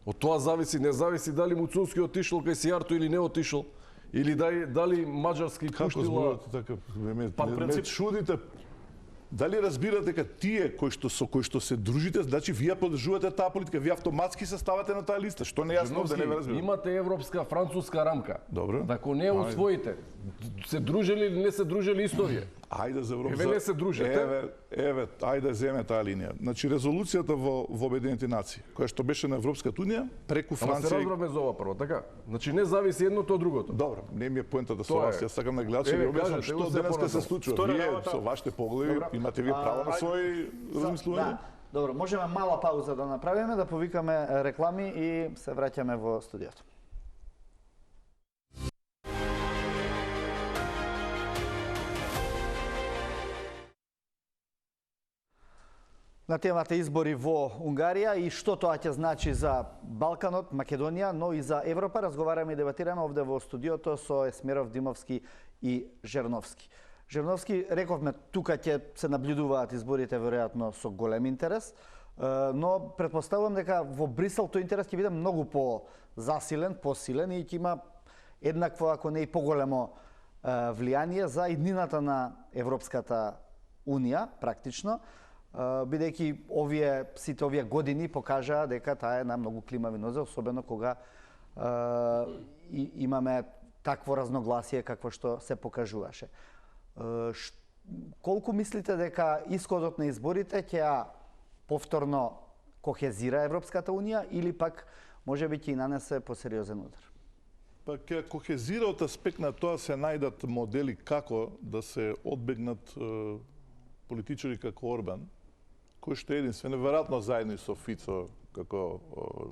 Од тоа зависи, не зависи дали Муцунски отишол кај Сијарто или не отишол, или дали Маđарски Како пуштила... зборувате така? Ме принцип- чудите. Дали разбирате дека тие кои што се дружите, значи вие поддржувате таа политика, вие автоматски се ставате на таа листа, што не јасно да не ме разбирате. Имате европска, француска рамка. Добро. Ако не усвоите, се дружели или не се дружели историја. Ајде за Европа. Еве не се дружете. Еве, ајде земе таа линија. Значи резолуцијата во Обединените нации, која што беше на Европската унија, преку Ама се Франција. разбравме за ова прво, така? Значи не зависи едното од другото. Добро, не ми е поентата со Тоа вас. е. Јас сакам на гледачи Еве, да објаснам кажете, што се денеска се понатаму. случува. Втора Вие работа. со вашите погледи Добро. имате ви право на своји размислувања. Да. Добро, можеме мала пауза да направиме, да повикаме реклами и се враќаме во студиото. На темата избори во Унгарија и што тоа ќе значи за Балканот, Македонија, но и за Европа, разговараме и дебатираме овде во студиото со Есмеров, Димовски и Жерновски. Жерновски, рековме, тука ќе се наблюдуваат изборите веројатно со голем интерес, но предпоставувам дека во Брисел тој интерес ќе биде многу по-засилен, посилен и ќе има еднакво, ако не и поголемо влијание за иднината на Европската Унија, практично, бидејќи сите овие години покажаа дека таа е на многу климави нозе, особено кога имаме такво разногласие какво што се покажуваше. Колку мислите дека исходот на изборите ќе ја повторно кохезира Европската Унија или пак можеби ќе и нанесе посериозен удар? Па ќе кохезира од аспект на тоа се најдат модели како да се одбегнат политичари како Орбан, кој што е единствен, веројатно заедно и со Фицо како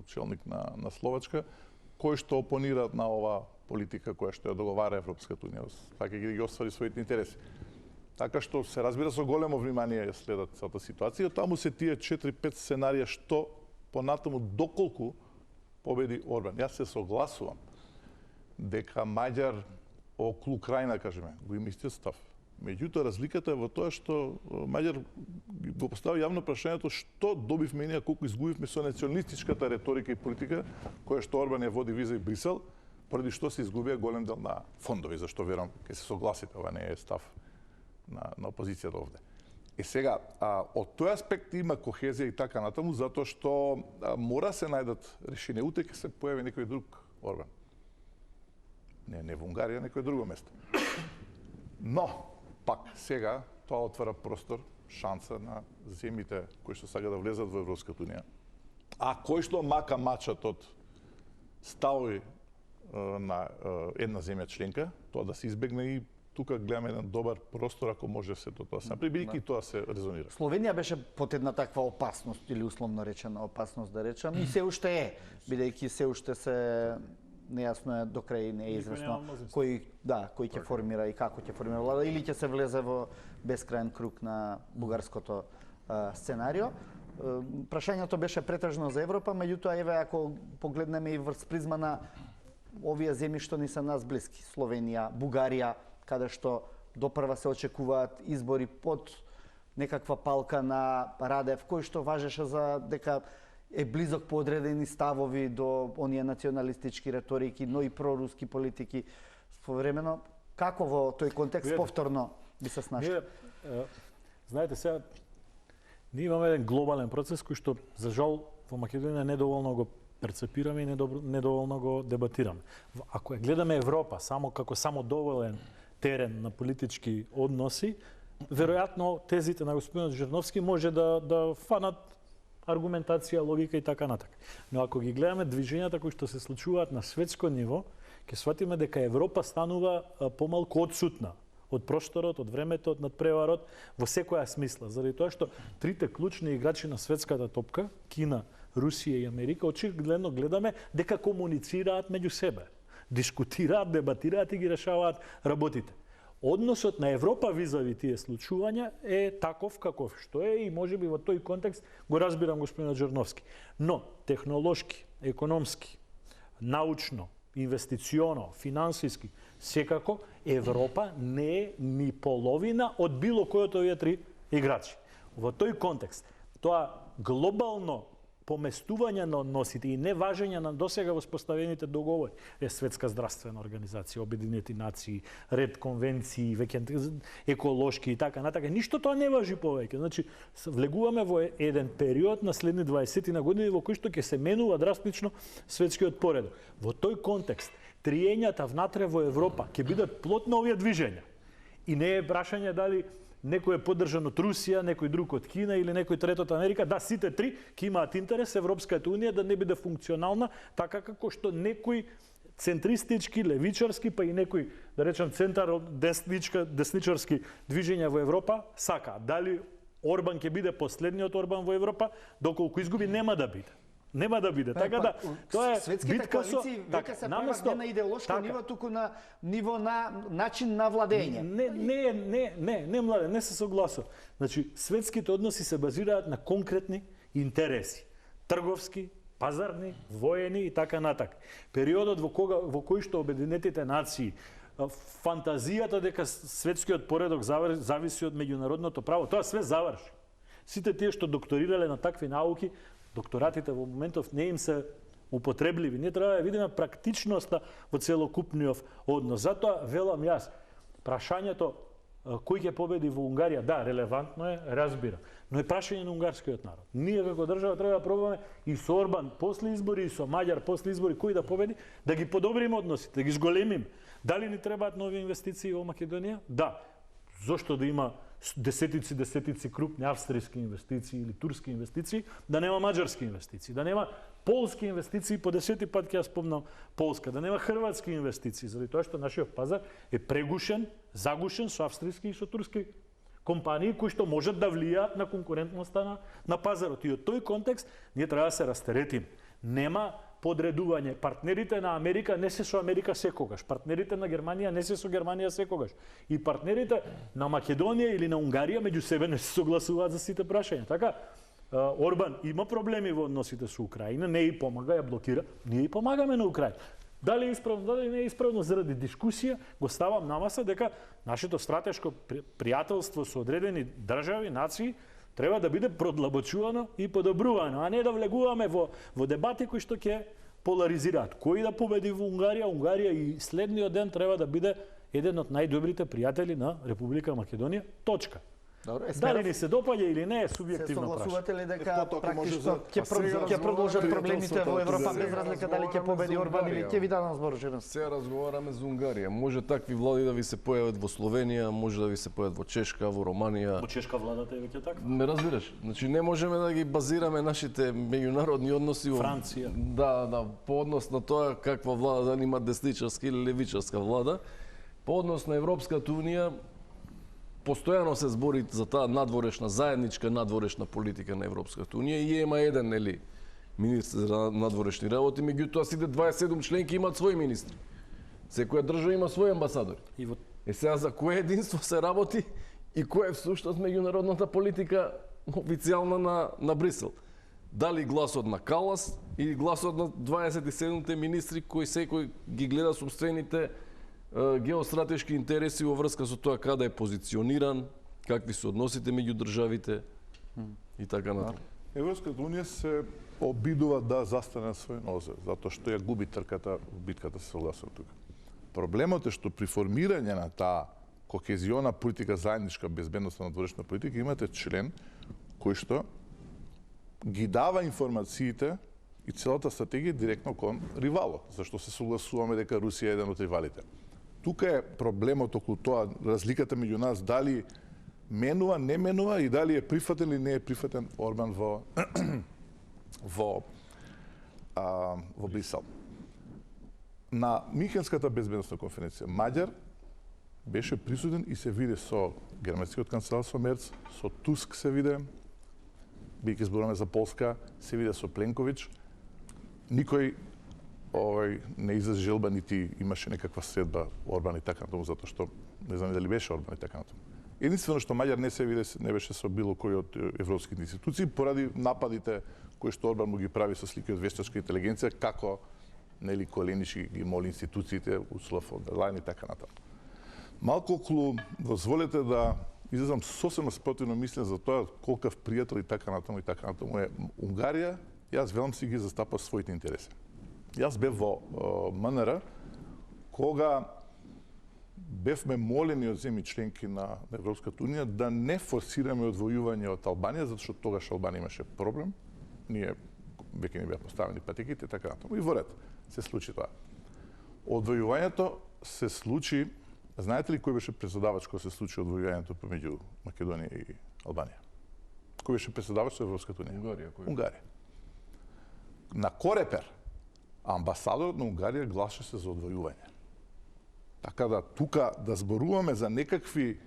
челник на Словачка, кои што опонираат на ова политика која што ја договара Европската Унија, така ќе ги оствари своите интереси. Така што се разбира со големо внимание ја следат целата ситуација, таму се тие 4-5 сценарија што понатаму доколку победи Орбан. Јас се согласувам дека Маđар околу Украина, кажеме, го има истиот став. Меѓутоа, разликата е во тоа што Маđар го постави јавно прашањето што добивме ние, колку изгубивме со националистичката реторика и политика која што Орбан ја води виза и Брисел, поради што се изгубија голем дел на фондови, зашто верам ќе се согласите, ова не е став на опозицијата овде. И сега, од тој аспект има кохезија и така натаму, затоа што мора се најдат решение. Утре ќе се појави некој друг Орбан. Не во Унгарија, некој друго место. Но, пак, сега, тоа отвара простор, шанса на земјите кои што сака да влезат во Европската Унија. А кој што мака мачат од ставови на една земја членка, тоа да се избегне и тука гледаме еден добар простор ако може сето тоа се направи, бидејќи тоа се резонира. Словенија беше под една таква опасност, или условно речена опасност да речам, и се уште е, бидејќи се уште се нејасно е до крај, не е известно кој ќе формира и како ќе формира влада, или ќе се влезе во бескрајен круг на бугарското сценарио. Прашањето беше претежно за Европа, меѓутоа еве ако погледнеме и врз призма на овие земји што ни се нас блиски, Словенија, Бугарија, каде што допрва се очекуваат избори под некаква палка на Радев, кој што важеше за дека е близок по одредени ставови до оние националистички реторики, но и проруски политики. Современо, како во тој контекст повторно би се snašli? Знаете, сега, ние имаме еден глобален процес кој што, за жал, во Македонија недоволно го перцепираме и недоволно го дебатираме. Ако ја гледаме Европа само како самодоволен терен на политички односи, веројатно тезите на господинот Жерновски може да фанат аргументација, логика и така натака. Но ако ги гледаме движењата кои што се случуваат на светско ниво, ќе сватиме дека Европа станува помалку одсутна од просторот, од времето, од надпреварот во секоја смисла, заради тоа што трите клучни играчи на светската топка, Кина, Русија и Америка, очигледно гледаме дека комуницираат меѓу себе, дискутираат, дебатираат и ги решаваат работите. Односот на Европа визави тие случувања е таков каков што е и можеби во тој контекст го разбирам господинот Жерновски. Но технолошки, економски, научно, инвестиционо, финансиски, секако Европа не е ни половина од било кој од овие три играчи. Во тој контекст, тоа глобално поместување на односите и неважење на досега воспоставените договори е Светска здравствена организација, Обединети нации, ред конвенции, веќе еколошки и така натака. Ништо тоа не важи повеќе. Значи, влегуваме во еден период на следни 20 на години во кој што ќе се менува драстично светскиот поредок. Во тој контекст, триењата внатре во Европа ќе бидат плод на овие движења. И не е прашање дали некој е поддржан од Русија, некој друг од Кина или некој трет од Америка. Да, сите три ќе имаат интерес Европската унија да не биде функционална, така како што некој центристички, левичарски, па и некој, да речем, центар десничарски движења во Европа сака. Дали Орбан ќе биде последниот Орбан во Европа, доколку изгуби, нема да биде. Нема да биде. Така да, тоа е светските битка со коалиции веќе се прават не на идеолошко ниво, туку на ниво на начин на владење. Не, младе, не се согласувам. Значи, светските односи се базираат на конкретни интереси. Трговски, пазарни, воени и така натак. Периодот во кој што Обединетите нации, фантазијата дека светскиот поредок зависи од меѓународното право, тоа све заврши. Сите тие што докторирале на такви науки, докторатите во моментов не им се употребливи. Ние треба да видиме практичноста во целокупниот однос. Затоа велам јас, прашањето кој ќе победи во Унгарија, да, релевантно е, разбира, но е прашање на унгарскиот народ. Ние како држава треба да пробаме и со Орбан после избори, и со Маѓар после избори, кој да победи, да ги подобриме односите, да ги зголемиме. Дали ни требаат нови инвестиции во Македонија? Да. Зошто да има десетици крупни австријски инвестиции или турски инвестиции, да нема маđarски инвестиции, да нема полски инвестиции, по 10 пат ќе ја спомнам Полска, да нема хрватски инвестиции, заради тоа што нашиот пазар е прегушен, загушен со австријски и со турски компании кои што можат да влијаат на конкурентноста на пазарот. И од тој контекст ние треба да се растеретиме. Нема подредување. Партнерите на Америка не се со Америка секогаш. Партнерите на Германија не се со Германија секогаш. И партнерите на Македонија или на Унгарија меѓу себе не се согласуваат за сите прашања. Така, Орбан има проблеми во односите со Украина, не и помага, ја блокира. Ние и помагаме на Украина. Дали е исправно, дали не е исправно, заради дискусија го ставам на маса дека нашето стратешко пријателство со одредени држави, нации, треба да биде продлабочувано и подобрувано, а не да влегуваме во дебати кои што ќе поларизираат. Кој да победи во Унгарија? Унгарија и следниот ден треба да биде еден од најдобрите пријатели на Република Македонија. Точка. Добре, дали ни се допаѓа или не е субјективно прашање. Се согласувате ли дека практично сега ќе продолжат проблемите во Европа сега без разлика дали ќе победи Орбан или ќе ви дадам збор, Жирен? Сега разговараме за Унгарија. Може такви влади да ви се појават во Словенија, може да ви се појават во Чешка, во Романија. Во Чешка владата е веќе така. Ме разбираш? Значи не можеме да ги базираме нашите меѓународни односи во Франција. Да, по однос на тоа каква влада, дали има десничарска или левичарска влада. По однос на Европската унија постојано се збори за таа заедничка надворешна политика на Европската унија и има еден, нели, министр за надворешни работи, меѓутоа сите 27 членки имаат своји министри. Секоја држава има свој амбасадор. Сега за кое единство се работи и која е всушност меѓународната политика официјална на Брисел? Дали гласот на Калас или гласот на 27 министри кои секој ги гледа собствените геостратешки интереси во врска со тоа каде е позициониран, какви се односите меѓу државите и така натаму. Европската унија се обидува да застане на свој нозе, затоа што ја губи трката во битката, се согласувам тука. Проблемот е што при формирање на таа кохезиона политика, заедничка безбедносна надворешна политика, имате член кој што ги дава информациите и целата стратегија директно кон ривало, зашто се согласуваме дека Русија е еден од ривалите. Тука е проблемот околу тоа, разликата меѓу нас, дали менува, не менува и дали е прифатен или не е прифатен Орбан во Брисел. На Михенската безбедносна конференција Маѓар беше присутен и се виде со германскиот канцелар со Мерц, со Туск се виде, бидејќи зборуваме за Полска, се виде со Пленковиќ. Никој не излезе желба, нити имаше некаква средба Орбан и така натаму, затоа што не знам дали беше Орбан и така натаму. Единствено што Маѓар не се виде, не беше со било кој од европските институции поради нападите кои што Орбан му ги прави со слики од вештачка интелигенција, како нели Коленички ги моли институциите, Урсула фон дер Лајен и така натаму. Малку околу дозволете да излезам сосема спротивно мислење за тоа колкав пријател и така натаму е Унгарија Јас велам си ги застапав своите интереси. Јас бев во МНР кога бевме молени од земји членки на Европската унија да не форсираме одвојување од Албанија, затоа што тогаш Албанија имаше проблем. Ние веќе не беа поставени патеките и така натаму. И во ред се случи тоа. Одвојувањето се случи, знаете ли кој беше председавач кога се случи одвојувањето помеѓу Македонија и Албанија? Кој беше председавач со Европската унија? Унгарија. На Корепер амбасадорот на Унгарија гласаше за одвојување. Така да тука да зборуваме за некакви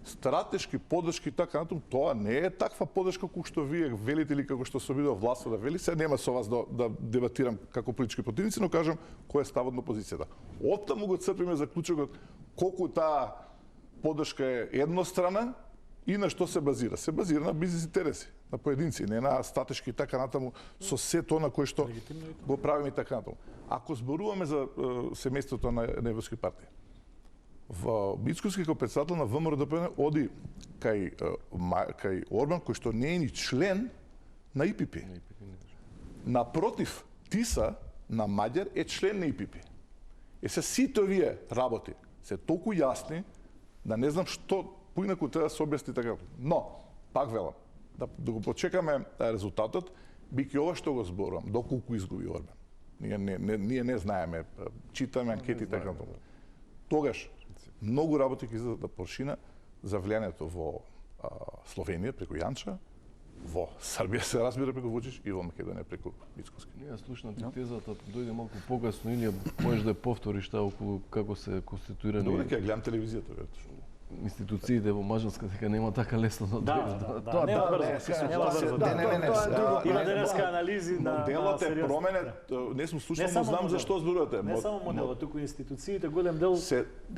стратешки подршки така натаму, тоа не е таква подршка кој што вие велите или како што се обидува власта да вели. Се нема со вас да дебатирам како политички противници, но кажам кој е ставот на опозицијата. Оттаму го црпиме заклучокот колку таа подршка е еднострана и на што се базира. Се базира на бизнис интереси, на поединци, не на стратешки така натаму со се тоа на кој што го правиме и така натаму. Ако зборуваме за семејството на европски партии, во Мицкоски како председател на ВМРО-ДПМН оди кај Орбан кој што не е ни член на ИПП. Напротив, Тиса на Маѓар е член на ИПП. Се сите овие работи се толку јасни да не знам што поинаку треба да се објасни така. Но, пак велам, да го почекаме резултатот, биќе ова што го зборувам, доколку изгуби Орбан. Ние не знаеме, читаме анкети и така. Тогаш многу работи ќе излезат на површина за влијанието во Словенија преку Јанча, во Србија се разбира преку Вучич и во Македонија преку Мицкоски. Ја слушнав тезата, дојде малку покасно или можеш да повториш таа околу како се конституирани. Добре, ќе гледам телевизијата, веројатно. Институциите во Мажарска дека нема така лесно да тоа нема брзо. Има денеска анализи на моделот е променет, не сум слушнал, но знам зашто зборувате. Не само моделот, туку институциите голем дел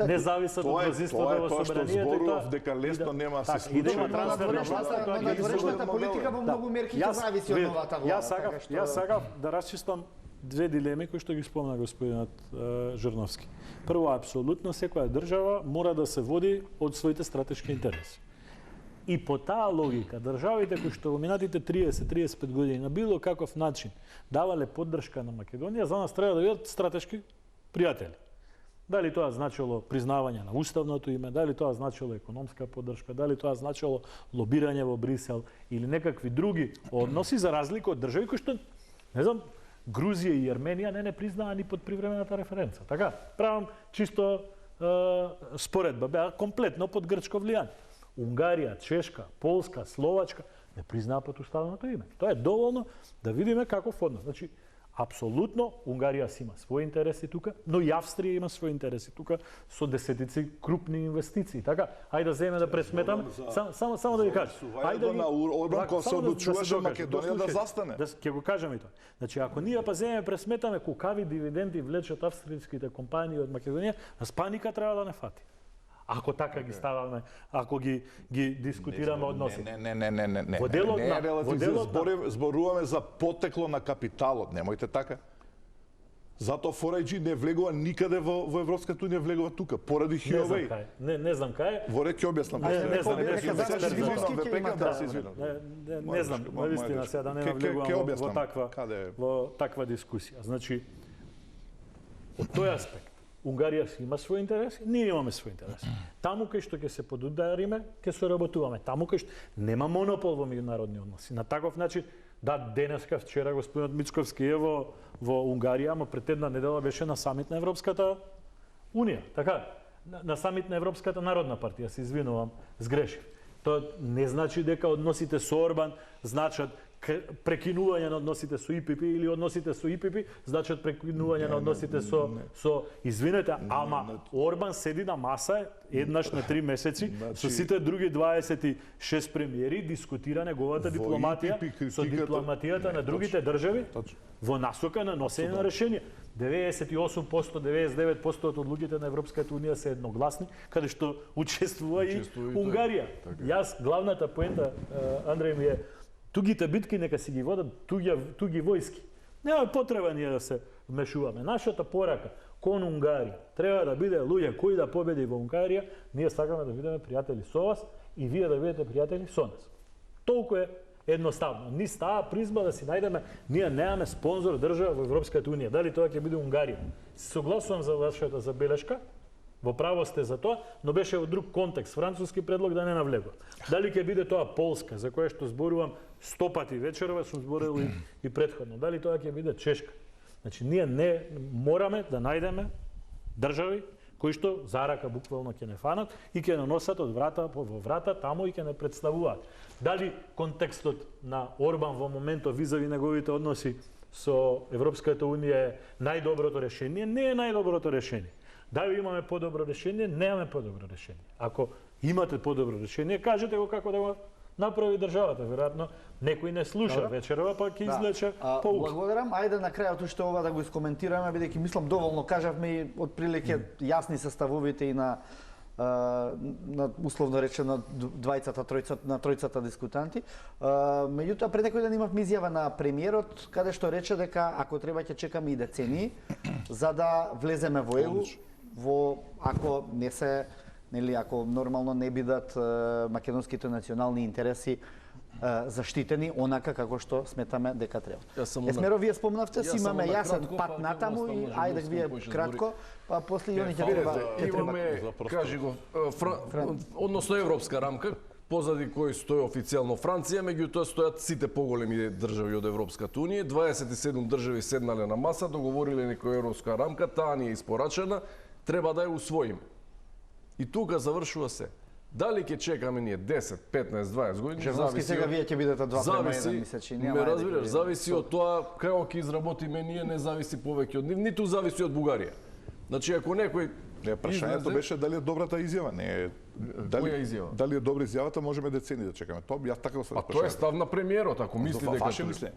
не зависат од мнозинството во собранието. Тоа зборував дека лесно нема се случи. И да има трансфер на власта, тоа ќе Надворешната политика во многу мерки ќе зависи од новата власта. Јас сакав да расчистам две дилеми кои што ги спомна господинот Жрновски. Прво, апсолутно секоја држава мора да се води од своите стратешки интереси. И по таа логика, државите кои што во минатите 30-35 години на било каков начин давале поддршка на Македонија, за нас треба да бидат стратешки пријатели. Дали тоа значило признавање на уставното име, дали тоа значило економска поддршка, дали тоа значило лобирање во Брисел или некакви други односи, за разлика од држави кои што, не знам, Грузија и Арменија не признаа ни под привремената референца. Така, правам чисто споредба, беа комплетно под грчко влијание. Унгарија, Чешка, Полска, Словачка не признаа под уставното име. Тоа е доволно да видиме каков однос. Значи, апсолутно Унгарија си има своји интереси тука, но и Австрија има своји интереси тука со десетици крупни инвестиции. Така, ајде да земеме да пресметаме, само да ви кажам. Ајде на Орбан кога се одлучуваше Македонија да застане. Ќе го кажам и тоа. Значи, ако ние па земеме пресметаме колкави дивиденти влечат австријските компании од Македонија, нас паника треба да не фати. Ако така ги ставаме, ако ги дискутираме односи. Не. Зборуваме за потекло на капиталот, немојте така. Затоа 4G не влегува никаде во Европската унија, влегува тука, поради Huawei. Не знам кај. Во ред ќе објаснам. Не знам, навистина сега да не навлегувам во таква дискусија. Значи, од тој аспект, Унгарија си има свој интерес, ние имаме свој интерес. Таму кај што ќе се подудариме, ќе соработуваме. Таму кај што нема монопол во меѓународни односи. На таков начин, да, денеска, вчера господинот Мицковски е во Унгарија, ама пред една недела беше на самит на Европската унија. Така, на самит на Европската народна партија, се извинувам, сгрешив. Тоа не значи дека односите со Орбан значат прекинување на односите со ИПП или односите со ИПП значат прекинување на односите со извинете, ама Орбан седи на маса еднаш на 3 месеци со сите други 26 премиери, дискутира неговата дипломатија со дипломатијата на другите држави во насока на носење на решенија. 98%, 99% од луѓето на Европската унија се едногласни, каде што учествува и Унгарија. Јас главната поента, Андреј, ми е тугите битки нека си ги водат туги војски. Нема потреба ние да се вмешуваме. Нашата порака кон Унгарија треба да биде луѓе кои да победи во Унгарија, ние сакаме да бидеме пријатели со вас и вие да бидете пријатели со нас. Толку е едноставно. Ни става призма да си најдеме, ние немаме спонзор држава во Европската унија. Дали тоа ќе биде Унгарија? Се согласувам за вашата забелешка. Во право сте за тоа, но беше во друг контекст. Француски предлог да не навлегува. Дали ќе биде тоа Полска, за која што зборувам 100 пати вечерова, сум зборил и претходно. Дали тоа ќе биде Чешка? Значи, ние не мораме да најдеме држави кои што за рака буквално ќе не фанат и ќе наносат од врата во врата таму и ќе не представуваат. Дали контекстот на Орбан во моментот визави неговите односи со Европската унија е најдоброто решение? Не е најдоброто решение. Дали имаме подобро решение? Немаме подобро решение. Ако имате подобро решение, кажете го како да го направи државата. Веројатно некој не слуша вечерова, па ќе излече поуки. Благодарам. Ајде на крајот уште ова да го искоментираме, бидејќи мислам доволно кажавме и отприлике јасни се ставовите и на условно речено тројцата дискутанти. Меѓутоа пред некој ден имавме изјава на премиерот каде што рече дека ако треба ќе чекаме и децении за да влеземе во ЕУ, ако не се ако нормално не бидат македонските национални интереси заштитени онака како што сметаме дека треба. Есмеро, вие спомнавте, си имаме јасен пат натаму и ајде вие кратко, па после и они ќе треба. Имаме, кажи го, односно европска рамка, позади кој стои официјално Франција, меѓутоа стојат сите поголеми држави од Европската унија, 27 држави седнале на маса, договориле некоја европска рамка, таа ни е испорачена, треба да ја усвоиме. И тука завршува се. Дали ќе чекаме ние 10, 15, 20 години, зависи сега вие ќе бидете 2:1, мислечи, нема. Ме разбираш, зависи од тоа како ќе изработиме ние, не зависи повеќе од нив, ниту зависи од Бугарија. Значи ако некој прашањето беше дали е добрата изјава, не е дали е добра изјавата, можеме децени да чекаме. Тоа јас така го сватам. Тоа е став на премиерот, ако мисли дека ваше мислење.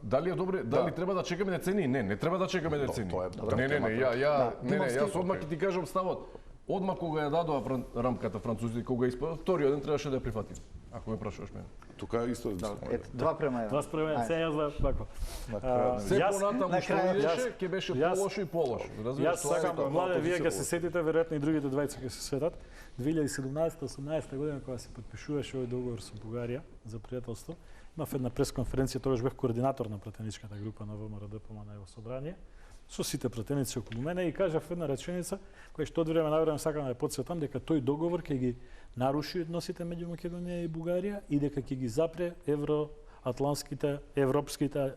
Дали е добро, дали треба да чекаме децени? Не треба да чекаме децени. Јас одмак ќе ти кажам ставот. Одма кога ја дадоа рамката французите, кога испадна, вториот ден требаше да ја прифатим. Ако ме прашуваш мене. Тука исто 2:1. 2:1, се јас вако. Се понатаму што идеше, ќе беше полошо и полошо. Јас сакам, младе, вие ќе се сетите, веројатно и другите двајца ќе се сетат. 2017-18 година кога се потпишуваше овој договор со Бугарија за пријателство, имав една пресконференција, тогаш бев координатор на пратеничката група на ВМРО-ДПМ на Еврособрание, со сите пратеници околу мене и кажав една реченица која што од време на време сакам да ја потсетам дека тој договор ќе ги наруши односите меѓу Македонија и Бугарија и дека ќе ги запре евроатлантските, европските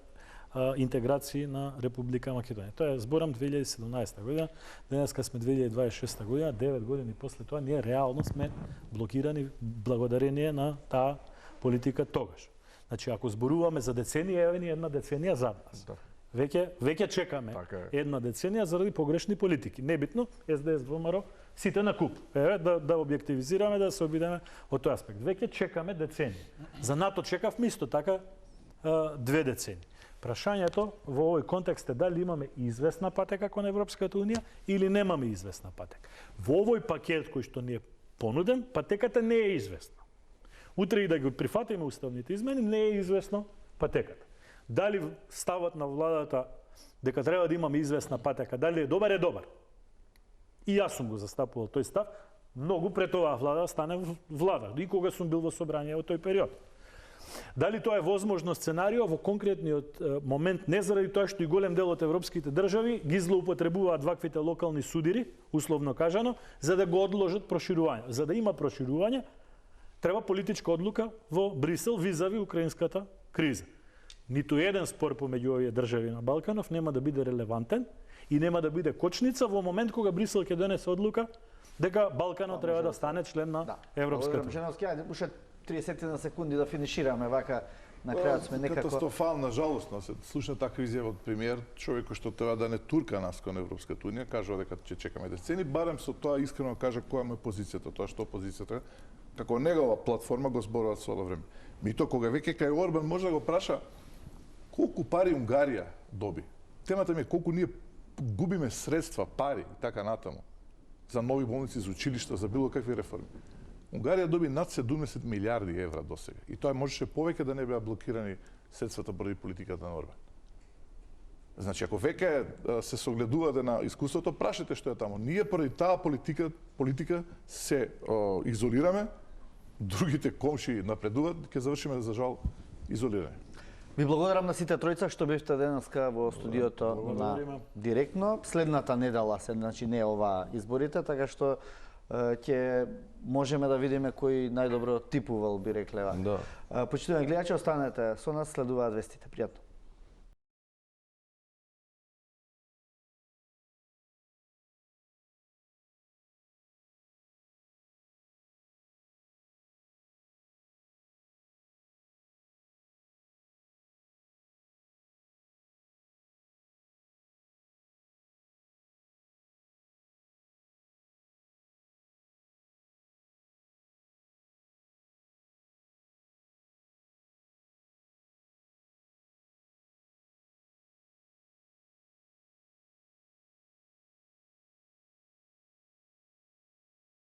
интеграции на Република Македонија. Тоа е зборам 2017 година, денеска сме 2026 година, 9 години после тоа ние реално сме блокирани благодарение на таа политика тогаш. Значи ако зборуваме за деценија, еве ни една деценија зад нас. Веќе чекаме една деценија заради погрешни политики. Небитно, СДС, ВМРО, сите на куп. Еве, да објективизираме, да се обидеме од тој аспект. Веќе чекаме деценија. За НАТО чекавме исто така 2 децении. Прашањето во овој контекст е дали имаме известна патека кон Европската унија или немаме известна патека. Во овој пакет кој што ни е понуден, патеката не е известна. Утре и да ги прифатиме уставните измени, не е известно патеката. Дали ставот на владата дека треба да имаме известна патека, дали е добар? И јас сум го застапувал тој став, многу пред оваа влада стане влада, и кога сум бил во собрание во тој период. Дали тоа е возможно сценарио во конкретниот момент, не заради тоа што и голем дел од европските држави ги злоупотребуваат ваквите локални судири, условно кажано, за да го одложат проширување. За да има проширување, треба политичка одлука во Брисел визави украинската криза. Ниту еден спор помеѓу овие држави на Балканов нема да биде релевантен и нема да биде кочница во момент кога Брисел ќе донесе одлука дека Балканот треба да стане член на Европската. Женовски, ајде уште 30 секунди да финишираме вака на крајот сме некако. Катастрофална, жалостно се слуша таква изјава од премиер, човек кој што треба да не турка нас кон Европската унија, кажува дека ќе чекаме децени, барем со тоа искрено кажа која му е позицијата, тоа што опозицијата како негова платформа го зборуваат со ова време. Мито кога веќе кај Орбан може да го праша колку пари Унгарија доби. Темата ми е колку ние губиме средства, пари и така натаму за нови болници, за училишта, за било какви реформи. Унгарија доби над 70 милиарди евра досега. И тоа можеше повеќе да не беа блокирани средствата поради политиката на Орбан. Значи, ако веќе се согледувате на искуството, прашете што е таму. Ние поради таа политика се изолираме, другите комши напредуваат, ќе завршиме за жал изолирани. Ви благодарам на сите тројца што бевте денеска во студиото на Директно. Следната недела се, значи не ова изборите, така што ќе можеме да видиме кој најдобро типувал, би реклева. Да. Почитувани гледачи, останете со нас, следуваат вестите. Пријатно.